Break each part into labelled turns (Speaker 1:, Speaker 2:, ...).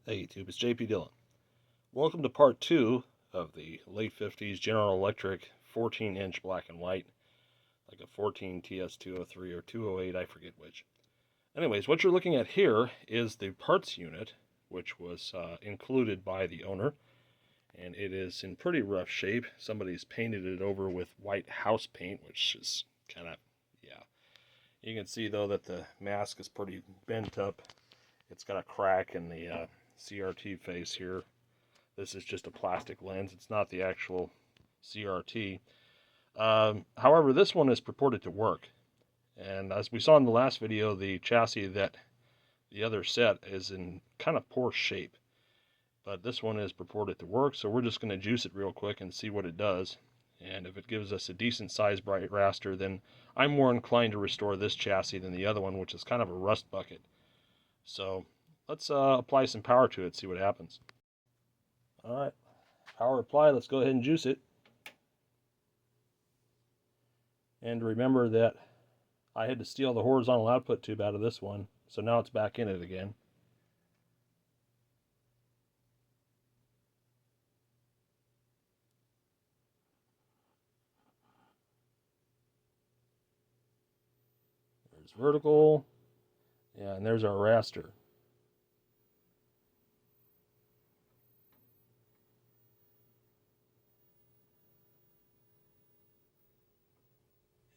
Speaker 1: Hey YouTube, it's JP Dillon. Welcome to part 2 of the late 50s General Electric 14-inch black and white, like a 14 TS203 or 208, I forget which. Anyways, what you're looking at here is the parts unit, which was included by the owner, and it is in pretty rough shape. Somebody's painted it over with white house paint, which is kind of, yeah. You can see though that the mask is pretty bent up. It's got a crack in the CRT face here. This is just a plastic lens. It's not the actual CRT. However, this one is purported to work. And as we saw in the last video, the chassis that the other set is in kind of poor shape. But this one is purported to work, so we're just going to juice it real quick and see what it does. And if it gives us a decent size bright raster, then I'm more inclined to restore this chassis than the other one, which is kind of a rust bucket. So let's apply some power to it, see what happens. Alright, power applied, let's go ahead and juice it. And remember that I had to steal the horizontal output tube out of this one, so now it's back in it again. There's vertical, yeah, and there's our raster.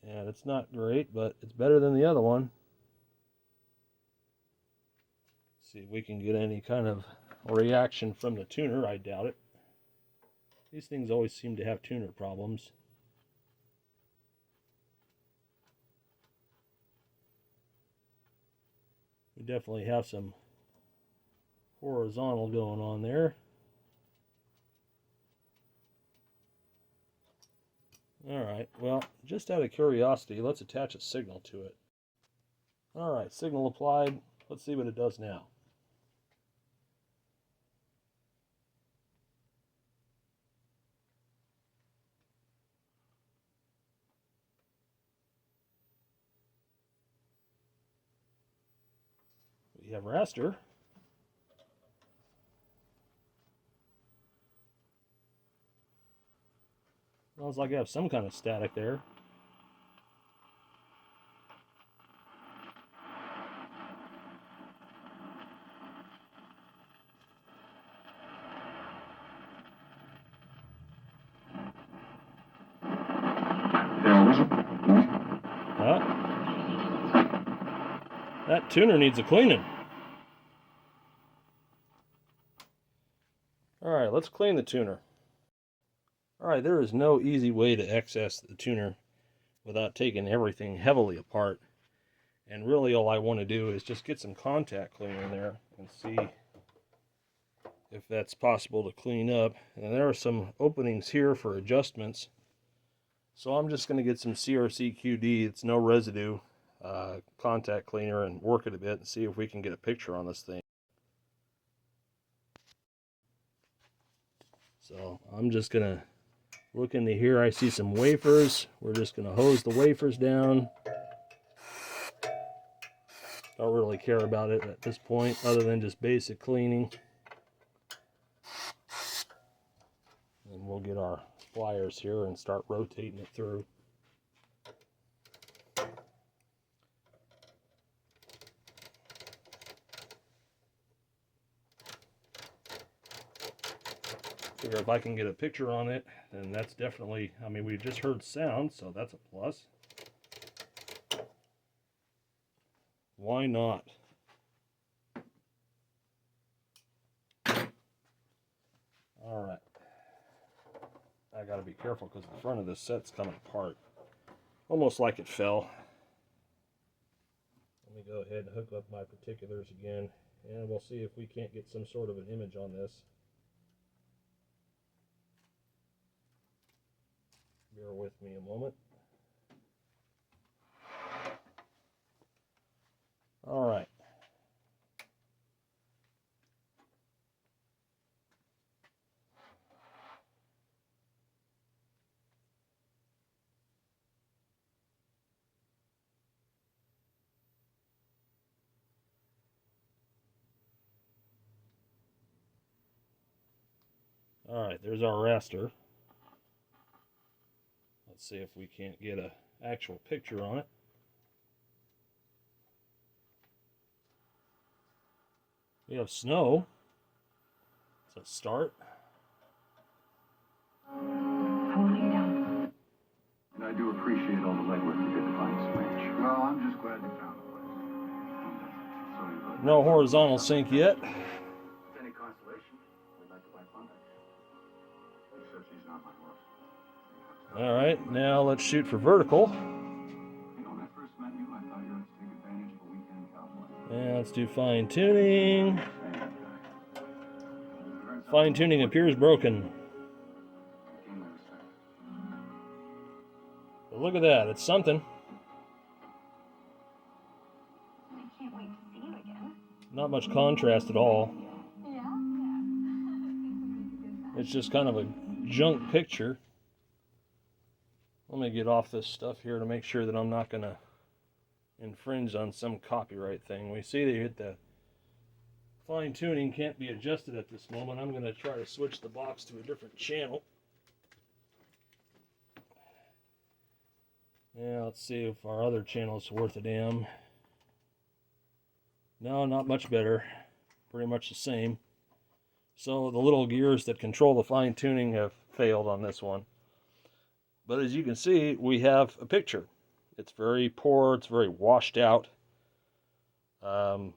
Speaker 1: And it's not great, but it's better than the other one. See if we can get any kind of reaction from the tuner. I doubt it. These things always seem to have tuner problems. We definitely have some horizontal going on there. Alright, well, just out of curiosity, let's attach a signal to it. Alright, signal applied. Let's see what it does now. We have raster. Sounds like I have some kind of static there. That tuner needs a cleaning. Alright, let's clean the tuner. Alright, there is no easy way to access the tuner without taking everything heavily apart. And really all I want to do is just get some contact cleaner in there and see if that's possible to clean up. And there are some openings here for adjustments. So I'm just going to get some CRC QD, it's no residue, contact cleaner and work it a bit and see if we can get a picture on this thing. So I'm just going to look into here. I see some wafers. We're just going to hose the wafers down. Don't really care about it at this point other than just basic cleaning. And we'll get our pliers here and start rotating it through. Figure if I can get a picture on it, then that's definitely, I mean, we just heard sound, so that's a plus. Why not? Alright. I gotta be careful because the front of this set's coming apart. Almost like it fell. Let me go ahead and hook up my particulars again, and we'll see if we can't get some sort of an image on this. Bear with me a moment. Alright. Alright, there's our raster. Let's see if we can't get an actual picture on it. We have snow. It's a start.
Speaker 2: And I do appreciate all the legwork you did to find this ranch.
Speaker 3: Well, I'm just glad you found the place.
Speaker 2: Sorry about
Speaker 1: No horizontal sink yet.
Speaker 3: If any consolation, we'd like to buy Klondike. Except she's not my horse.
Speaker 1: Alright, now let's shoot for vertical.
Speaker 2: You know, when I first met you, I thought you were to take advantage of a weekend cowboy.
Speaker 1: And let's do fine tuning. Fine tuning appears broken. But look at that, it's something.
Speaker 4: I can't wait to see you again.
Speaker 1: Not much contrast at all.
Speaker 4: Yeah?
Speaker 1: It's just kind of a junk picture. Let me get off this stuff here to make sure that I'm not going to infringe on some copyright thing. We see that the fine tuning can't be adjusted at this moment. I'm going to try to switch the box to a different channel. Yeah, let's see if our other channel is worth a damn. No, not much better. Pretty much the same. So the little gears that control the fine tuning have failed on this one. But as you can see, we have a picture. It's very poor, it's very washed out. But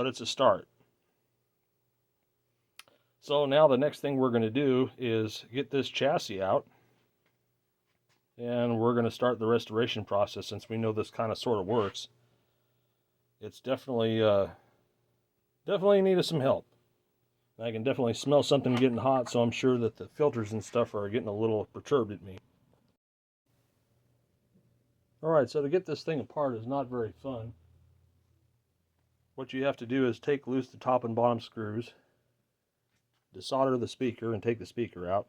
Speaker 1: it's a start. So now the next thing we're going to do is get this chassis out. And we're going to start the restoration process since we know this kind of sort of works. It's definitely needed some help. I can definitely smell something getting hot, so I'm sure that the filters and stuff are getting a little perturbed at me. Alright, so to get this thing apart is not very fun. What you have to do is take loose the top and bottom screws, desolder the speaker and take the speaker out.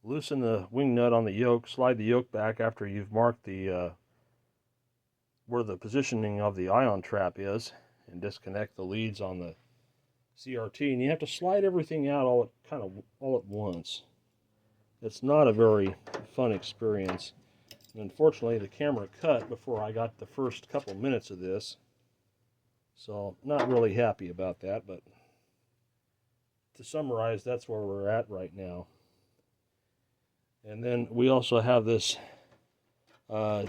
Speaker 1: Loosen the wing nut on the yoke, slide the yoke back after you've marked the where the positioning of the ion trap is, and disconnect the leads on the CRT. And you have to slide everything out all at once. It's not a very fun experience. And unfortunately, the camera cut before I got the first couple minutes of this, so not really happy about that. But to summarize, that's where we're at right now. And then we also have this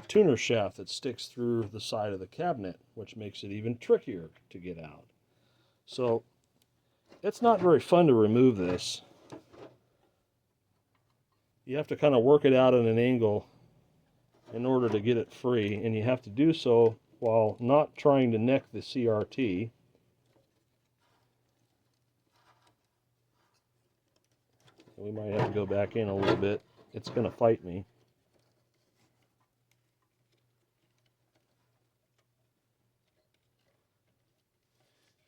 Speaker 1: tuner shaft that sticks through the side of the cabinet, which makes it even trickier to get out. So it's not very fun to remove this. You have to kind of work it out at an angle in order to get it free, and you have to do so while not trying to neck the CRT. We might have to go back in a little bit. It's going to fight me.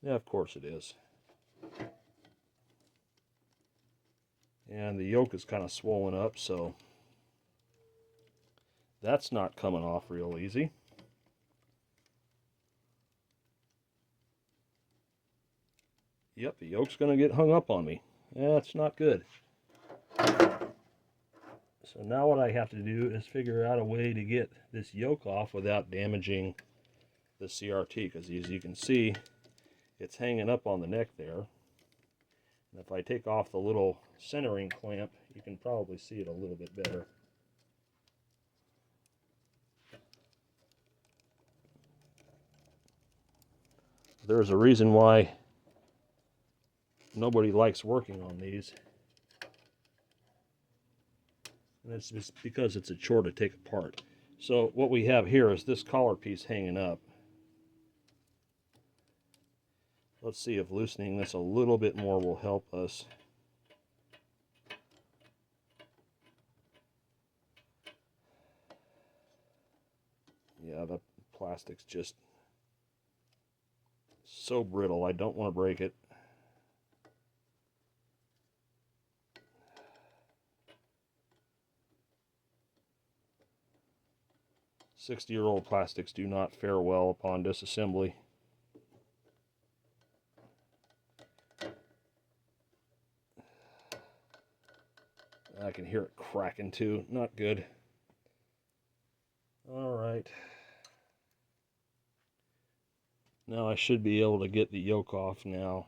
Speaker 1: Yeah, of course it is. And the yoke is kind of swollen up, so that's not coming off real easy. Yep, the yoke's going to get hung up on me. That's not good. So now what I have to do is figure out a way to get this yoke off without damaging the CRT, because as you can see, it's hanging up on the neck there. And if I take off the little centering clamp, you can probably see it a little bit better. There's a reason why nobody likes working on these. And it's just because it's a chore to take apart. So what we have here is this collar piece hanging up. Let's see if loosening this a little bit more will help us. Yeah, the plastic's just so brittle. I don't want to break it. "60-year-old plastics do not fare well upon disassembly." I can hear it cracking too. Not good. All right. Now I should be able to get the yoke off now.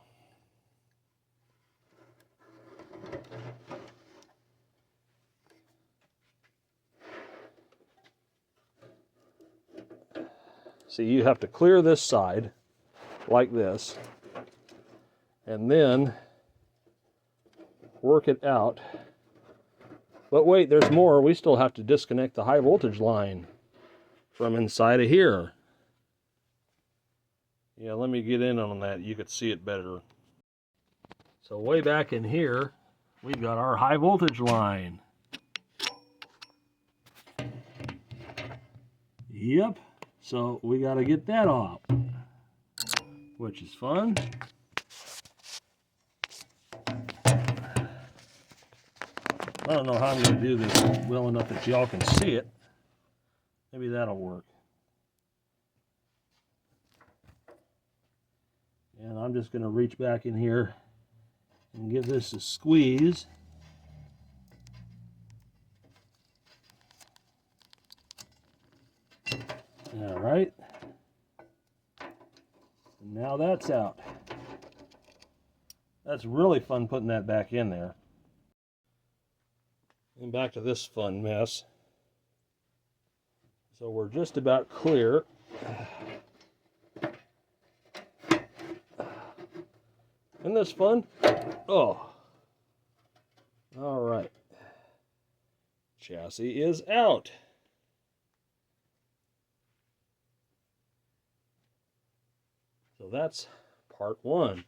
Speaker 1: See, you have to clear this side like this, and then work it out. But wait, there's more. We still have to disconnect the high voltage line from inside of here. Yeah, let me get in on that. You could see it better. So way back in here, we've got our high voltage line. Yep. So we got to get that off, which is fun. I don't know how I'm going to do this well enough that y'all can see it. Maybe that'll work. And I'm just going to reach back in here and give this a squeeze. All right. And now that's out. That's really fun putting that back in there. And back to this fun mess. So we're just about clear. Isn't this fun? Oh. All right. Chassis is out. So that's part one.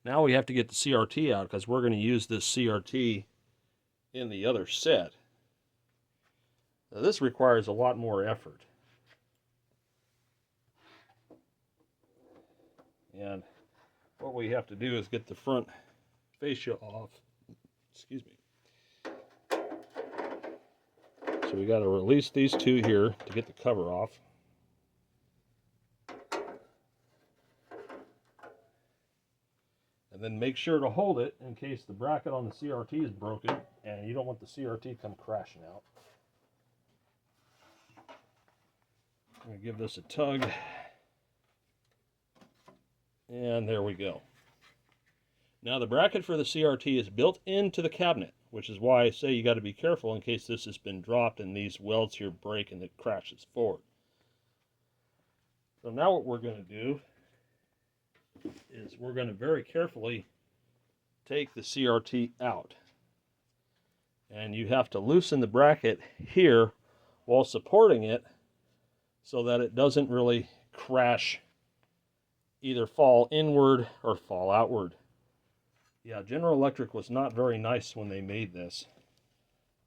Speaker 1: Now we have to get the CRT out because we're going to use this CRT in the other set. Now this requires a lot more effort. And what we have to do is get the front fascia off. Excuse me. So we got to release these two here to get the cover off. And then make sure to hold it in case the bracket on the CRT is broken and you don't want the CRT to come crashing out. I'm going to give this a tug. And there we go. Now the bracket for the CRT is built into the cabinet, which is why I say you got to be careful in case this has been dropped and these welds here break and it crashes forward. So now what we're going to do is we're going to very carefully take the CRT out. And you have to loosen the bracket here while supporting it so that it doesn't really crash, either fall inward or fall outward. Yeah, General Electric was not very nice when they made this.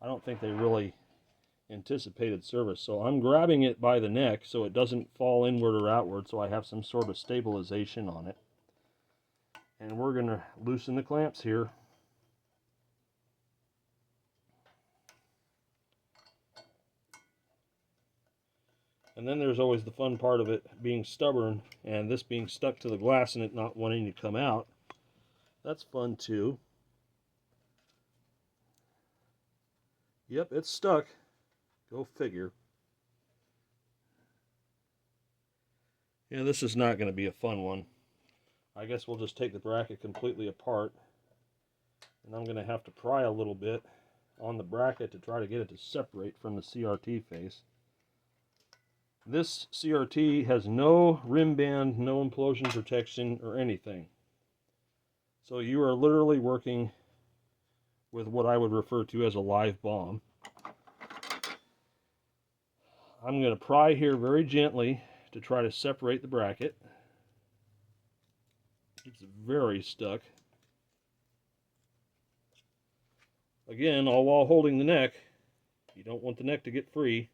Speaker 1: I don't think they really anticipated service. So I'm grabbing it by the neck so it doesn't fall inward or outward, so I have some sort of stabilization on it. And we're going to loosen the clamps here. And then there's always the fun part of it being stubborn and this being stuck to the glass and it not wanting to come out. That's fun too. Yep, it's stuck. Go figure. Yeah, this is not going to be a fun one. I guess we'll just take the bracket completely apart. And I'm going to have to pry a little bit on the bracket to try to get it to separate from the CRT face. This CRT has no rim band, no implosion protection or anything. So you are literally working with what I would refer to as a live bomb. I'm going to pry here very gently to try to separate the bracket. It's very stuck. Again, all while holding the neck. You don't want the neck to get free.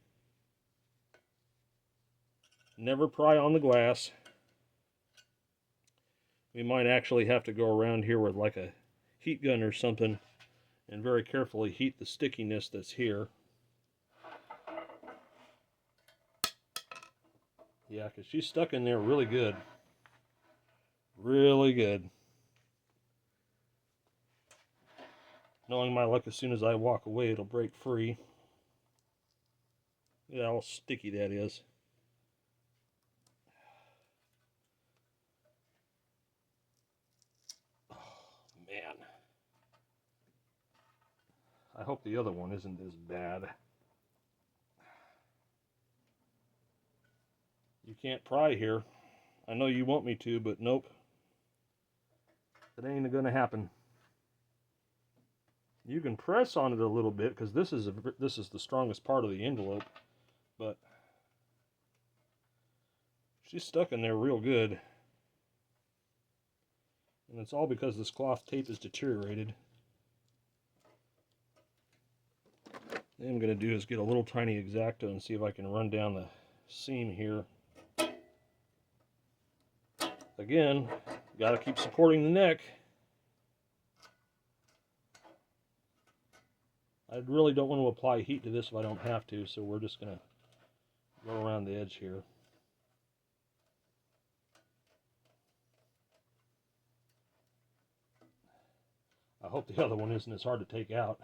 Speaker 1: Never pry on the glass. We might actually have to go around here with like a heat gun or something and very carefully heat the stickiness that's here. Yeah, because she's stuck in there really good. Really good. Knowing my luck, as soon as I walk away, it'll break free. Yeah, how sticky that is. Oh, man. I hope the other one isn't as bad. You can't pry here. I know you want me to, but nope. It ain't gonna happen. You can press on it a little bit because this is the strongest part of the envelope, but she's stuck in there real good. And it's all because this cloth tape is deteriorated. What I'm going to do is get a little tiny X-Acto and see if I can run down the seam here. Again, got to keep supporting the neck. I really don't want to apply heat to this if I don't have to, so we're just going to go around the edge here. I hope the other one isn't as hard to take out.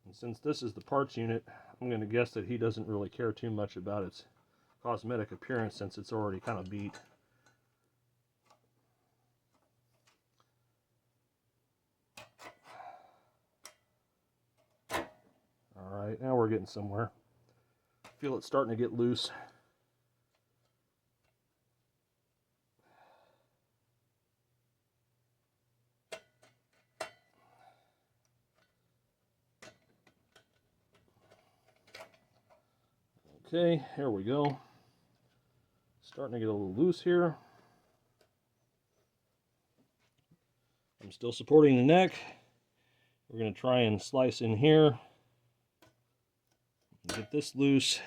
Speaker 1: And since this is the parts unit, I'm going to guess that he doesn't really care too much about its cosmetic appearance since it's already kind of beat. Alright, now we're getting somewhere. Feel it starting to get loose. Okay, here we go. Starting to get a little loose here. I'm still supporting the neck. We're going to try and slice in here. Get this loose.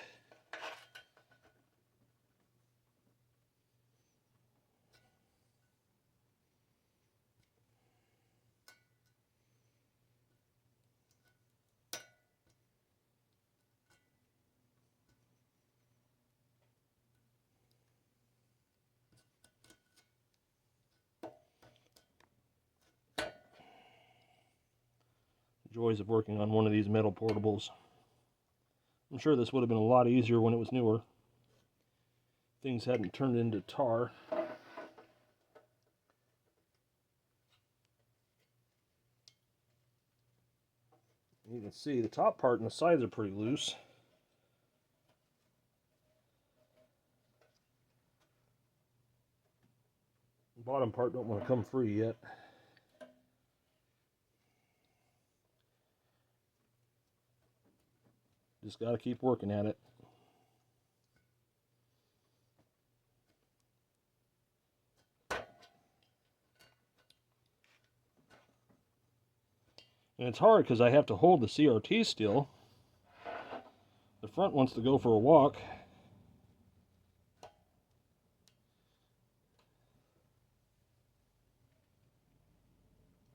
Speaker 1: Joys of working on one of these metal portables. I'm sure this would have been a lot easier when it was newer. Things hadn't turned into tar. You can see the top part and the sides are pretty loose. The bottom part don't want to come free yet. Just got to keep working at it. And it's hard because I have to hold the CRT still. The front wants to go for a walk.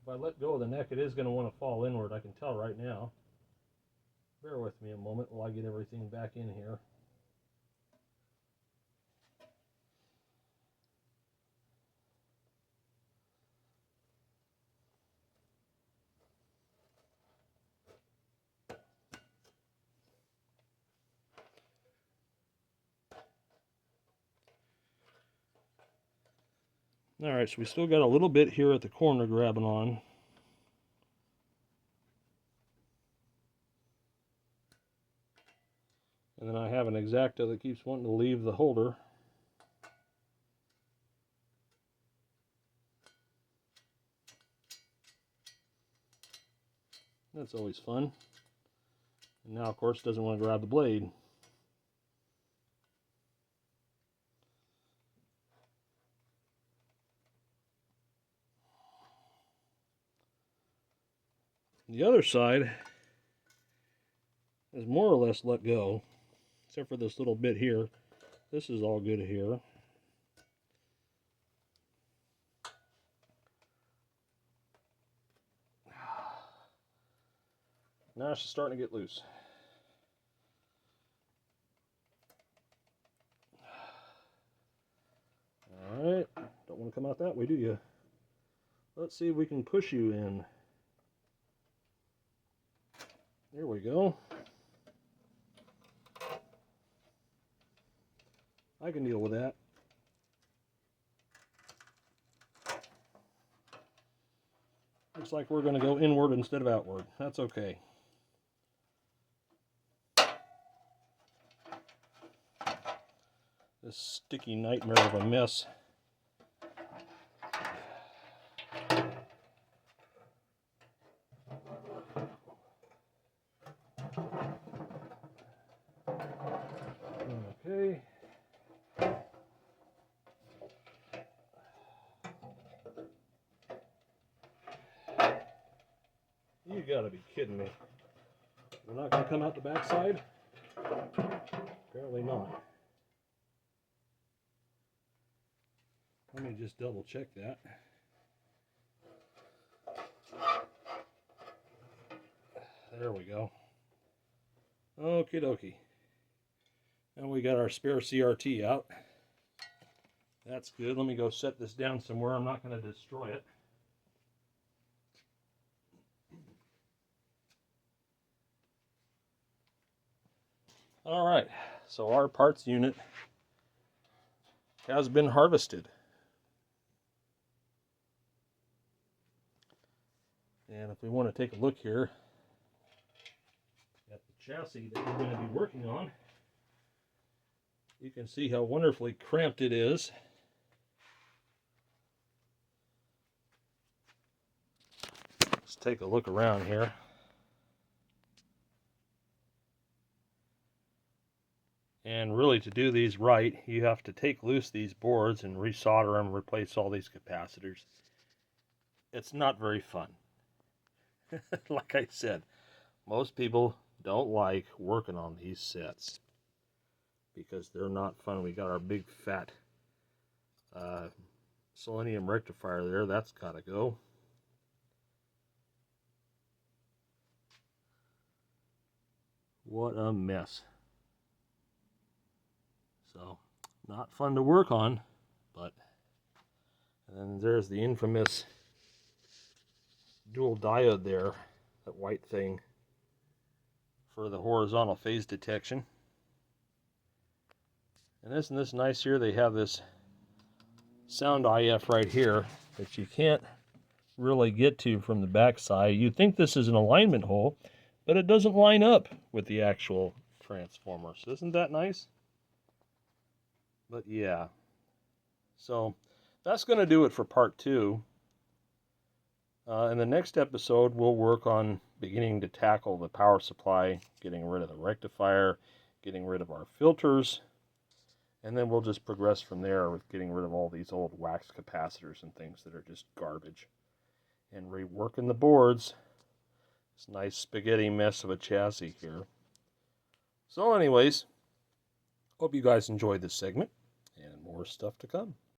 Speaker 1: If I let go of the neck, it is going to want to fall inward. I can tell right now. Bear with me a moment while I get everything back in here. Alright, so we still got a little bit here at the corner grabbing on. And then I have an X-Acto that keeps wanting to leave the holder. That's always fun. And now, of course, doesn't want to grab the blade. The other side is more or less let go, except for this little bit here. This is all good here. Now she's starting to get loose. want to come out that way, do you? Let's see if we can push you in. There we go. I can deal with that. Looks like we're going to go inward instead of outward. That's okay. This sticky nightmare of a mess. Okay. You gotta be kidding me. We're not gonna come out the backside? Apparently not. Let me just double check that. There we go. Okie dokie. And we got our spare CRT out. That's good. Let me go set this down somewhere. I'm not going to destroy it. All right. So our parts unit has been harvested. And if we want to take a look here at the chassis that we're going to be working on, you can see how wonderfully cramped it is. Let's take a look around here. And really, to do these right, you have to take loose these boards and resolder them, replace all these capacitors. It's not very fun. Like I said, most people don't like working on these sets because they're not fun. We got our big fat selenium rectifier there. That's got to go. What a mess. So, not fun to work on, but, and then there's the infamous dual diode there, that white thing, for the horizontal phase detection. And isn't this nice here? They have this sound IF right here that you can't really get to from the back side. You'd think this is an alignment hole, but it doesn't line up with the actual transformer. So isn't that nice? But yeah, so that's going to do it for part 2. In the next episode, we'll work on beginning to tackle the power supply, getting rid of the rectifier, getting rid of our filters, and then we'll just progress from there with getting rid of all these old wax capacitors and things that are just garbage, and reworking the boards. This nice spaghetti mess of a chassis here. So anyways, hope you guys enjoyed this segment, and more stuff to come.